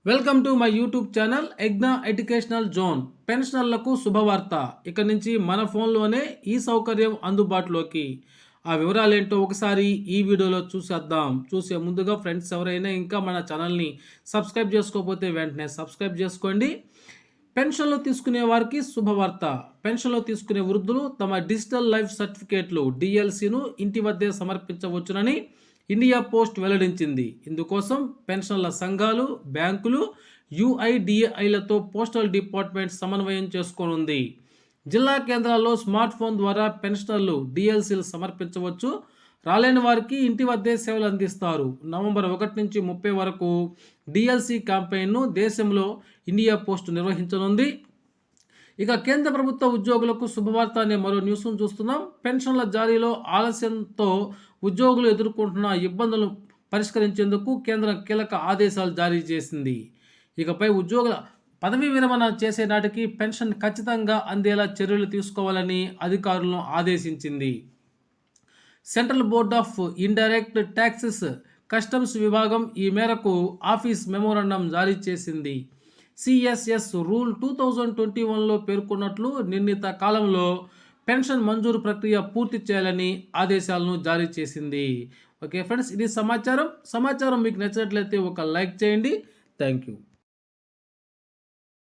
Welcome to my YouTube channel ఎగ్నా educational zone. పెన్షనర్లకు శుభవార్త. ఇక నుంచి మన ఫోన్లోనే ఈ సౌకర్యం అందుబాటులోకి. ఆ వివరాలేంటో ఒకసారి ఈ వీడియోలో చూసేద్దాం. చూసే ముందుగా ఫ్రెండ్స్ ఎవరైనా ఇంకా మన ఛానల్ని సబ్స్క్రైబ్ చేసుకోకపోతే వెంటనే సబ్స్క్రైబ్ చేసుకోండి. పెన్షన్లు తీసుకునే వారికి శుభవార్త. పెన్షన్లు తీసుకునే వృద్ధులు తమ డిజిటల్ లైఫ్ సర్టిఫికేట్లు డిఎల్సీను ఇంటి వద్దే సమర్పించవచ్చునని ఇండియా పోస్ట్ వెల్లడించింది. ఇందుకోసం పెన్షన్ల సంఘాలు, బ్యాంకులు, యుఐడిఏఐలతో పోస్టల్ డిపార్ట్మెంట్ సమన్వయం చేసుకోనుంది. జిల్లా కేంద్రాల్లో స్మార్ట్ ఫోన్ ద్వారా పెన్షనర్లు డిఎల్సీలు సమర్పించవచ్చు. రాలేని వారికి ఇంటి వద్దే సేవలు అందిస్తారు. నవంబర్ 1 నుంచి 30 వరకు డిఎల్సీ క్యాంపెయిన్ను దేశంలో ఇండియా పోస్ట్ నిర్వహించనుంది. ఇక కేంద్ర ప్రభుత్వ ఉద్యోగులకు శుభవార్త అనే మరో న్యూస్ను చూస్తున్నాం. పెన్షన్ల జారీలో ఆలస్యంతో ఉద్యోగులు ఎదుర్కొంటున్న ఇబ్బందులను పరిష్కరించేందుకు కేంద్రం కీలక ఆదేశాలు జారీ చేసింది. ఇకపై ఉద్యోగుల పదవీ విరమణ చేసే నాటికి పెన్షన్ ఖచ్చితంగా అందేలా చర్యలు తీసుకోవాలని అధికారులను ఆదేశించింది. Central board of indirect taxes customs విభాగం ఈ మేరకు ఆఫీస్ మెమోరాండం జారీ చేసింది. సిఎస్ఎస్ రూల్ 2021లో పేర్కొన్నట్లు నిర్ణీత కాలంలో పెన్షన్ మంజూరు ప్రక్రియ పూర్తి చేయాలని ఆదేశాలను జారీ చేసింది. ఓకే ఫ్రెండ్స్, ఇది సమాచారం మీకు నచ్చినట్లయితే ఒక లైక్ చేయండి. Thank you.